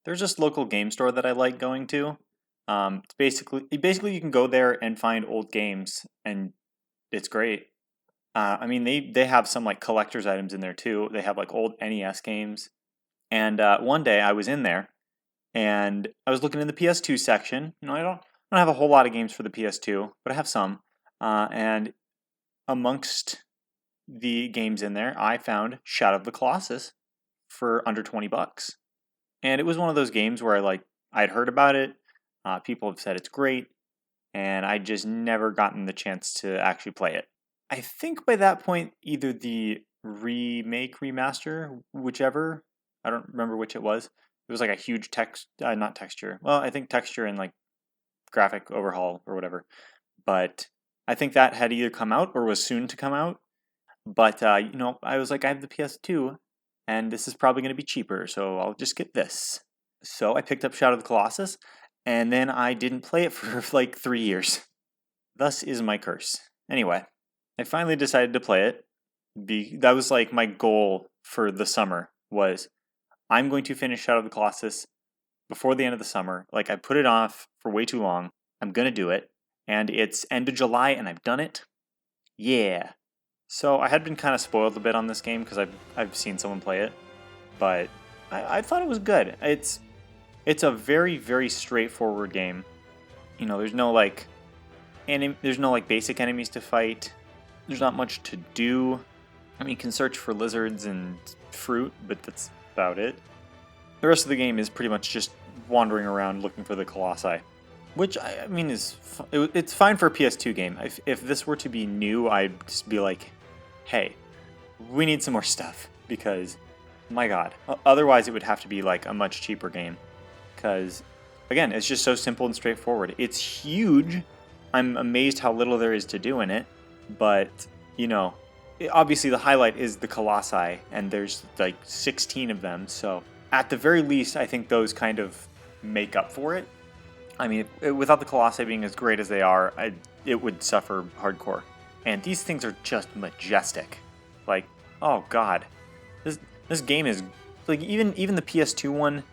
there's this local game store that I like going to. It's basically you can go there and find old games, and it's great. I mean, they have some like collector's items in there too. They have like old NES games. And one day I was in there and I was looking in the PS2 section. I don't have a whole lot of games for the PS2, but I have some. And amongst the games in there, I found Shadow of the Colossus for under $20. And it was one of those games where I'd heard about it. People have said it's great, and I just never gotten the chance to actually play it. I think by that point, either the remaster, whichever, I don't remember which it was. It was like a huge not texture. Well, I think texture and like graphic overhaul or whatever. But I think that had either come out or was soon to come out. But I was like, I have the PS2, and this is probably going to be cheaper, so I'll just get this. So I picked up Shadow of the Colossus, and then I didn't play it for like 3 years. Thus is my curse. Anyway, I finally decided to play it. That was like my goal for the summer was I'm going to finish Shadow of the Colossus before the end of the summer. Like I put it off for way too long. I'm going to do it. And it's end of July and I've done it. Yeah. So I had been kind of spoiled a bit on this game because I've seen someone play it. But I thought it was good. It's a very, very straightforward game. There's no like basic enemies to fight. There's not much to do. I mean, you can search for lizards and fruit, but that's about it. The rest of the game is pretty much just wandering around looking for the Colossi, which I mean it's fine for a PS2 game. If this were to be new, I'd just be like, hey, we need some more stuff because, my God, otherwise it would have to be like a much cheaper game. Because, again, it's just so simple and straightforward. It's huge. I'm amazed how little there is to do in it. But, obviously the highlight is the Colossi, and there's like 16 of them. So, at the very least, I think those kind of make up for it. I mean, without the Colossi being as great as they are, it would suffer hardcore. And these things are just majestic. Like, oh God. This game is, like, even the PS2 one,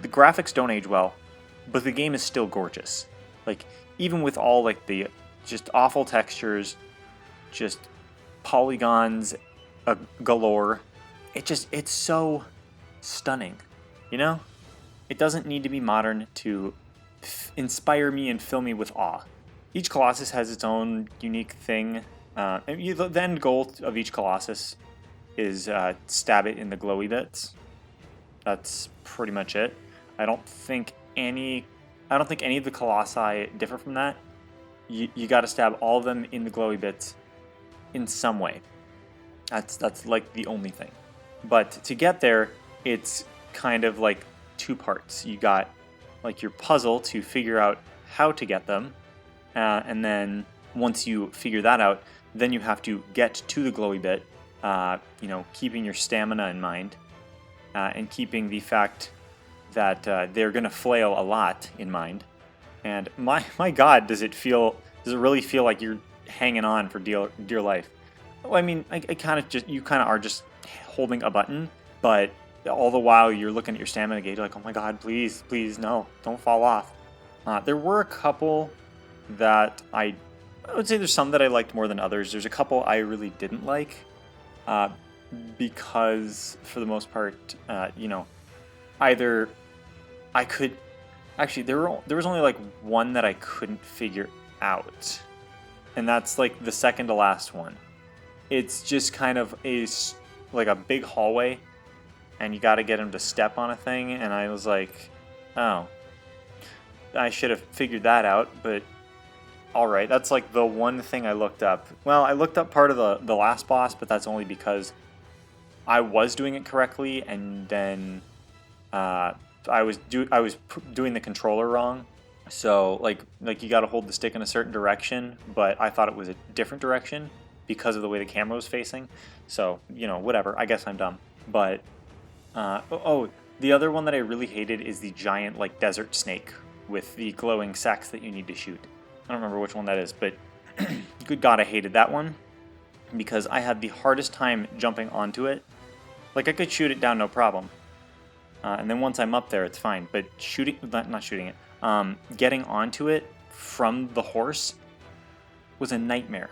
the graphics don't age well, but the game is still gorgeous. Like, even with all, like, the just awful textures, just polygons galore, it's so stunning, It doesn't need to be modern to inspire me and fill me with awe. Each Colossus has its own unique thing. The end goal of each Colossus is stab it in the glowy bits. That's pretty much it. I don't think any of the Colossi differ from that. You got to stab all of them in the glowy bits in some way. That's like the only thing. But to get there, it's kind of like two parts. You got like your puzzle to figure out how to get them, and then once you figure that out, then you have to get to the glowy bit. Keeping your stamina in mind, and keeping the fact that they're going to flail a lot in mind. And my God, does it really feel like you're hanging on for dear life? Well, I mean, you kind of are just holding a button, but all the while you're looking at your stamina gauge, like, oh my God, please, no, don't fall off. There were a couple that I would say there's some that I liked more than others. There's a couple I really didn't like, because for the most part, either I could actually there was only like one that I couldn't figure out, and that's like the second to last one. It's just kind of like a big hallway, and you got to get him to step on a thing, and I was like, oh, I should have figured that out, but alright, that's like the one thing I looked up. Well, I looked up part of the last boss, but that's only because I was doing it correctly, and then I was doing the controller wrong. So like you got to hold the stick in a certain direction, but I thought it was a different direction because of the way the camera was facing. So whatever. I guess I'm dumb. But the other one that I really hated is the giant like desert snake with the glowing sacks that you need to shoot. I don't remember which one that is, but good God, I hated that one because I had the hardest time jumping onto it. Like, I could shoot it down no problem, And then once I'm up there, it's fine. But not shooting it, getting onto it from the horse was a nightmare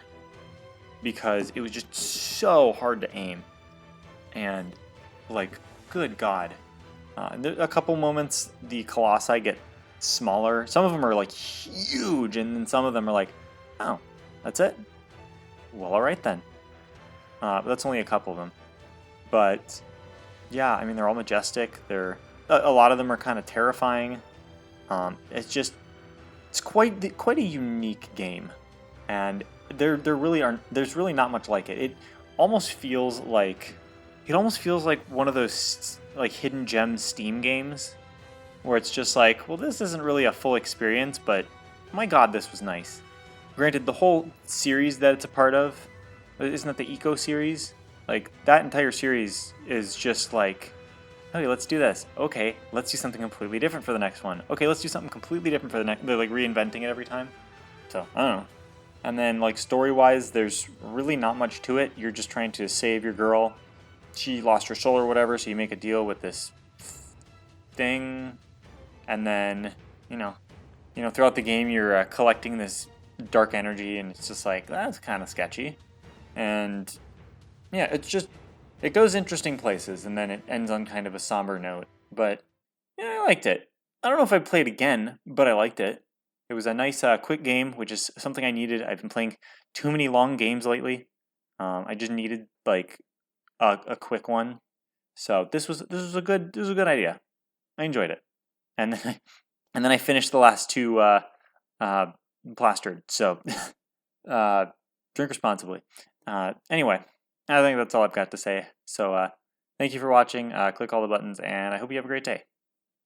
because it was just so hard to aim. And like, good God. A couple moments, the Colossi get smaller. Some of them are like huge, and then some of them are like, oh, that's it? Well, all right then. That's only a couple of them. But yeah, I mean, they're all majestic. A lot of them are kind of terrifying. It's quite a unique game, and there really aren't. There's really not much like it. It almost feels like one of those like hidden gem Steam games, where it's just like, well, this isn't really a full experience, but my God, this was nice. Granted, the whole series that it's a part of, isn't that the Eco series? Like, that entire series is just like, okay, let's do this. Okay, let's do something completely different for the next one. Okay, let's do something completely different for the next. They're like reinventing it every time. So, I don't know. And then, like, story-wise, there's really not much to it. You're just trying to save your girl. She lost her soul or whatever, so you make a deal with this thing. And then, throughout the game, you're collecting this dark energy, and it's just like, that's kind of sketchy. And yeah, it goes interesting places, and then it ends on kind of a somber note. But yeah, I liked it. I don't know if I'd play it again, but I liked it. It was a nice, quick game, which is something I needed. I've been playing too many long games lately. I just needed like a quick one. So this was a good idea. I enjoyed it, and then I finished the last two plastered. So drink responsibly. Anyway, I think that's all I've got to say. So thank you for watching. Click all the buttons, and I hope you have a great day.